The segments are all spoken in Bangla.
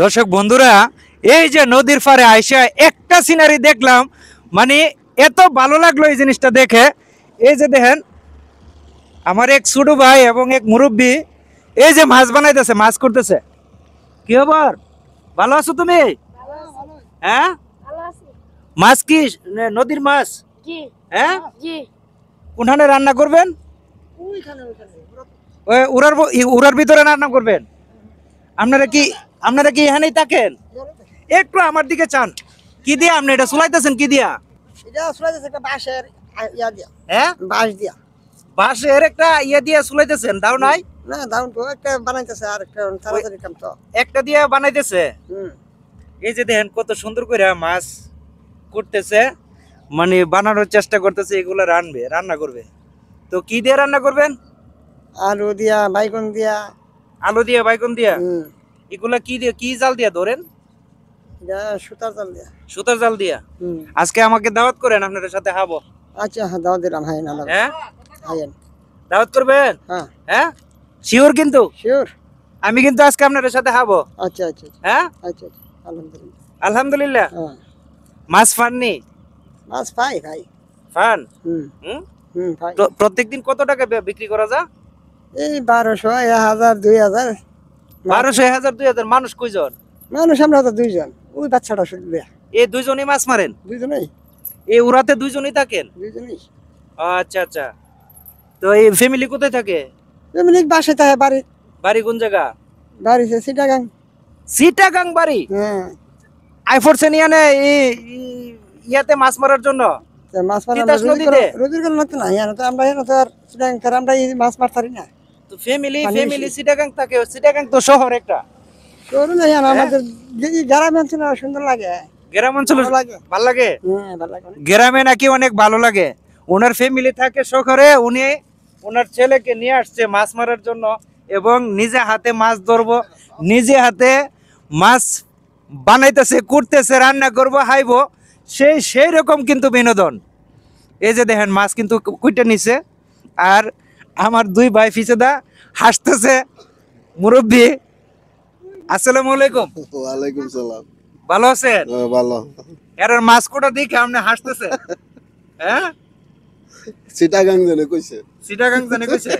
দর্শক বন্ধুরা, এই যে নদীর পাড়ে আইসা একটা সিনারি দেখলাম, মানে এত ভালো লাগলো এই জিনিসটা দেখে। এই যে দেখেন, আমার এক ছোট ভাই এবং এক মুরব্বী এই যে মাছ বানাইতেছে, মাছ করতেছে। কি খবর? ভালো আছো তুমি? হ্যাঁ, মাছ কি নদীর মাছ? হ্যাঁ, কোনখানে রান্না করবেন? ওই উড়ার ভিতরে রান্না করবেন? আপনারা কি এখানেই থাকেন? একটু আমার দিকে চান। কি দিয়ে আপনি এটা চুলাইতেছেন? কি দিয়া? হ্যাঁ, বাঁশের একটা ইয়ে দিয়ে চুলাইতেছেন, দাও নাই? একটা দিয়ে বানাইতেছে। এই যে দেখেন কত সুন্দর করে মাছ করতেছে, মানে বানানোর চেষ্টা করতেছে, এগুলো রান্না করবে। তো কি দিয়ে রান্না করবেন? আলু দিয়া, বাইগন দিয়া। আলু দিয়ে, বাইগন দিয়া। এগুলা কি দিয়ে, কি জাল দিয়া ধরেন? সুতার জাল দিয়া। সুতার জাল দিয়া। আজকে আমাকে দাওয়াত করেন, আপনাদের সাথে খাবো। আচ্ছা, দাওয়াত দিলাম। হ্যাঁ, হাইন দাওয়াত করবেন? হ্যাঁ হ্যাঁ, শিওর? কিন্তু শিওর। আমি কিন্তু আজকে আপনাদের সাথে খাবো। আচ্ছা আচ্ছা হ্যাঁ, আচ্ছা আচ্ছা, আলহামদুলিল্লাহ। আলহামদুলিল্লাহ। হ্যাঁ, মাছ ফাননি? মাছ পাই ভাই। ফান? পাই। প্রত্যেকদিন কত টাকা বিক্রি করা যায়? এই 1200, 1000, 2000। 1200, 1000, 2000। মানুষ কয়জন? মানুষ আমরা তো দুইজন। ওই বাচ্চাটা শুধু দেয়া। এই দুইজনই মাছ মারেন? দুইজনেই। এই উড়াতে দুইজনই থাকেন? দুইজনেই। আচ্ছা আচ্ছা। তো এই ফ্যামিলি কোথায় থাকে? ফ্যামিলি বাসে থাকে। বাড়ি? বাড়ি কোন জায়গা? বাড়ি চিটাগাং। চিটাগাং বাড়ি? হ্যাঁ। আইফোরছেন ইয়াতে মাছ মারার জন্য? মাছ মারা রোজগার করতে না, তো আমরা তো আর চিটাগাং আমরা মাছ মারতারি না। তো ফ্যামিলি চিটাগাং থাকে? চিটাগাং তো শহর একটা। শহর না, আমাদের গ্রাম অঞ্চল সুন্দর লাগে। গ্রাম অঞ্চল ভালো লাগে? হ্যাঁ, ভালো লাগে। গ্রামে নাকি অনেক ভালো লাগে। ওনার ফ্যামিলি থাকে শহরে, উনি ওনার ছেলেকে নিয়ে আসছে মাছ মারার জন্য, এবং নিজে হাতে মাছ ধরবো, নিজে হাতে মাছ বানাইতেছে, করতেছে, রান্না করবো, খাইবো। সেই রকম কিন্তু বিনোদন। এই যে দেখেন মাছ কিন্তু কুইটা নিছে, আর আমার দুই ভাই ফিসেদা হাসতেছে। মুরব্বী, আসসালামু আলাইকুম। ওয়ালাইকুম সালাম। ভালো আছেন? ভালো। এর মাছ কোটা দেখে আপনি হাসতেছে? হ্যাঁ, চিটাগাং জানে কইছে। চিটাগাং জানে কইছে?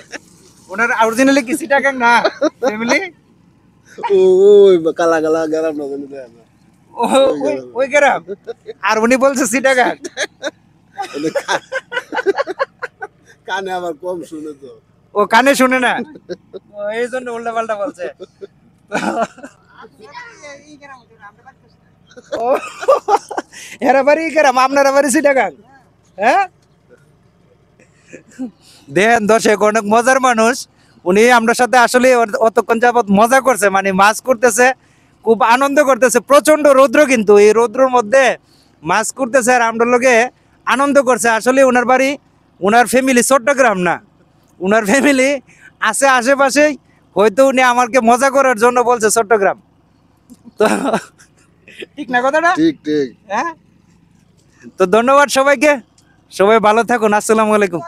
ওনার অরিজিনালি কি চিটাগাং না ফ্যামিলি? ওই কালা কালা গ্রাম না জানি দেয় না। ওই গ্রাম। আর উনি বলছে চিটাগাং। কানে আবার কম শুনে তো। ও কানে শুনে না, এই জন্য উল্টা পাল্টা বলছে। এরা বাড়ি গ্রাম, আপনারা বাড়ি চিটাগাং? হ্যাঁ, দেন দর্শক অনেক মজার মানুষ উনি। আমরা সাথে আসলে অতক্ষণ যাবত মজা করছে, মানে মাছ করতেছে, খুব আনন্দ করতেছে। প্রচন্ড রৌদ্র, কিন্তু এই রৌদ্রের মধ্যে মাছ করতেছে আর আমরা লোকে আনন্দ করছে। আসলে ওনার বাড়ি, ওনার ফ্যামিলি চট্টগ্রাম না, ওনার ফ্যামিলি আছে আশেপাশেই। হয়তো উনি আমাকে মজা করার জন্য বলছে চট্টগ্রাম। তো ঠিক না কথাটা? ঠিক ঠিক। হ্যাঁ, তো ধন্যবাদ সবাইকে। সবাই ভালো থাকুন। আসসালামু আলাইকুম।